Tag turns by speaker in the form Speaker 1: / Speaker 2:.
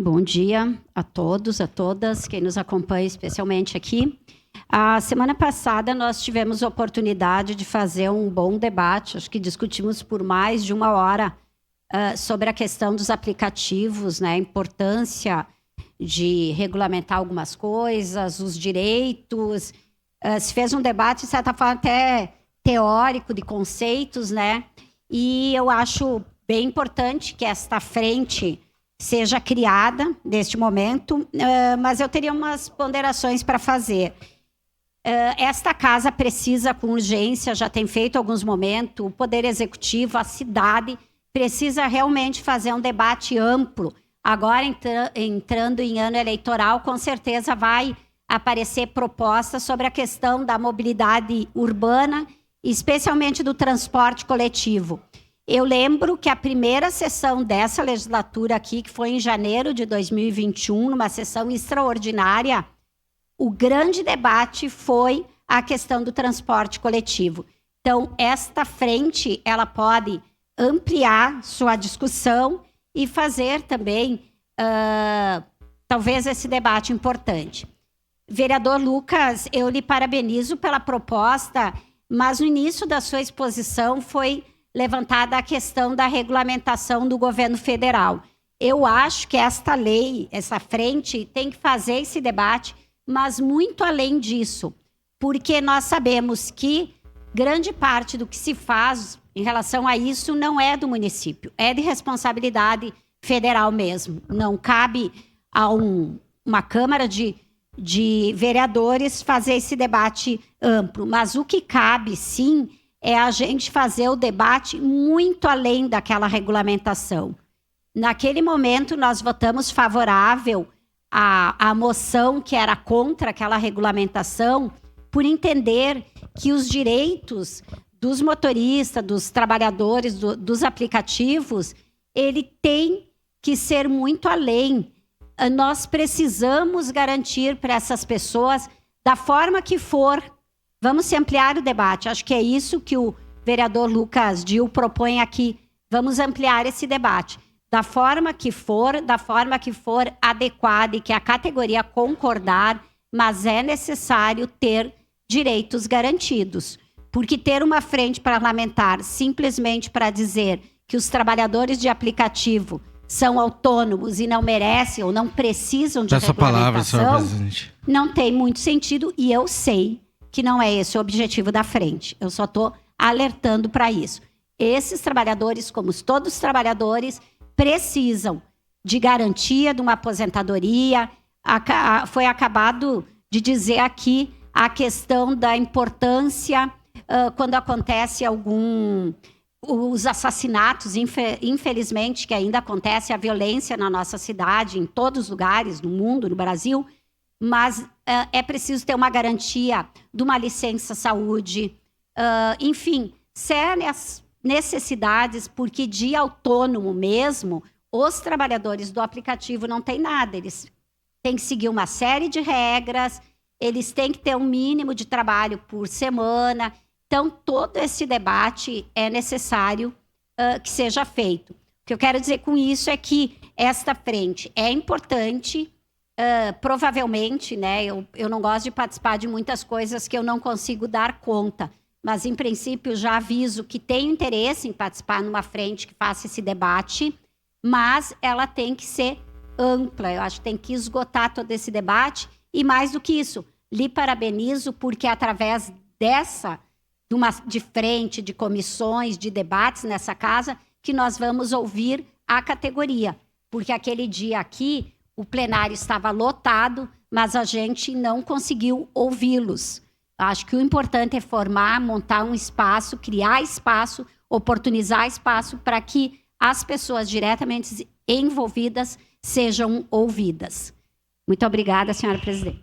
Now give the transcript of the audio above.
Speaker 1: Bom dia a todos, a todas, quem nos acompanha especialmente aqui. A semana passada nós tivemos a oportunidade de fazer um bom debate, acho que discutimos por mais de 1 hora sobre a questão dos aplicativos, né, a importância de regulamentar algumas coisas, os direitos. Se fez um debate, de certa forma, até teórico, de conceitos, né? E eu acho bem importante que esta frente seja criada neste momento, mas eu teria umas ponderações para fazer. Esta casa precisa, com urgência, já tem feito alguns momentos, o Poder Executivo, a cidade, precisa realmente fazer um debate amplo. Agora, entrando em ano eleitoral, com certeza vai aparecer propostas sobre a questão da mobilidade urbana, especialmente do transporte coletivo. Eu lembro que a primeira sessão dessa legislatura aqui, que foi em janeiro de 2021, numa sessão extraordinária, o grande debate foi a questão do transporte coletivo. Então, esta frente, ela pode ampliar sua discussão e fazer também, talvez, esse debate importante. Vereador Lucas, eu lhe parabenizo pela proposta, mas no início da sua exposição foi levantada a questão da regulamentação do governo federal. Eu acho que esta lei, essa frente, tem que fazer esse debate, mas muito além disso, porque nós sabemos que grande parte do que se faz em relação a isso não é do município, é de responsabilidade federal mesmo. Não cabe a uma Câmara de vereadores fazer esse debate amplo, mas o que cabe, sim, é a gente fazer o debate muito além daquela regulamentação. Naquele momento, nós votamos favorável à moção que era contra aquela regulamentação, por entender que os direitos dos motoristas, dos trabalhadores, dos aplicativos, ele tem que ser muito além. Nós precisamos garantir para essas pessoas, da forma que for. Vamos se ampliar o debate. Acho que é isso que o vereador Lucas Dil propõe aqui. Vamos ampliar esse debate. Da forma que for adequada e que a categoria concordar, mas é necessário ter direitos garantidos. Porque ter uma frente parlamentar simplesmente para dizer que os trabalhadores de aplicativo são autônomos e não merecem ou não precisam de regulamentação,
Speaker 2: palavra, senhora presidente,
Speaker 1: não tem muito sentido, e eu sei que não é esse o objetivo da frente. Eu só estou alertando para isso. Esses trabalhadores, como todos os trabalhadores, precisam de garantia de uma aposentadoria. Foi acabado de dizer aqui a questão da importância quando acontece os assassinatos, infelizmente, que ainda acontece a violência na nossa cidade, em todos os lugares, no mundo, no Brasil, mas é preciso ter uma garantia de uma licença saúde, enfim, sérias necessidades, porque de autônomo mesmo, os trabalhadores do aplicativo não têm nada, eles têm que seguir uma série de regras, eles têm que ter um mínimo de trabalho por semana. Então, todo esse debate é necessário que seja feito. O que eu quero dizer com isso é que esta frente é importante. Provavelmente, né, eu não gosto de participar de muitas coisas que eu não consigo dar conta, mas, em princípio, já aviso que tenho interesse em participar numa frente que faça esse debate, mas ela tem que ser ampla, eu acho que tem que esgotar todo esse debate, e mais do que isso, lhe parabenizo porque através de frente, de comissões, de debates nessa casa, que nós vamos ouvir a categoria, porque aquele dia aqui o plenário estava lotado, mas a gente não conseguiu ouvi-los. Acho que o importante é formar, montar um espaço, criar espaço, oportunizar espaço para que as pessoas diretamente envolvidas sejam ouvidas. Muito obrigada, senhora presidente.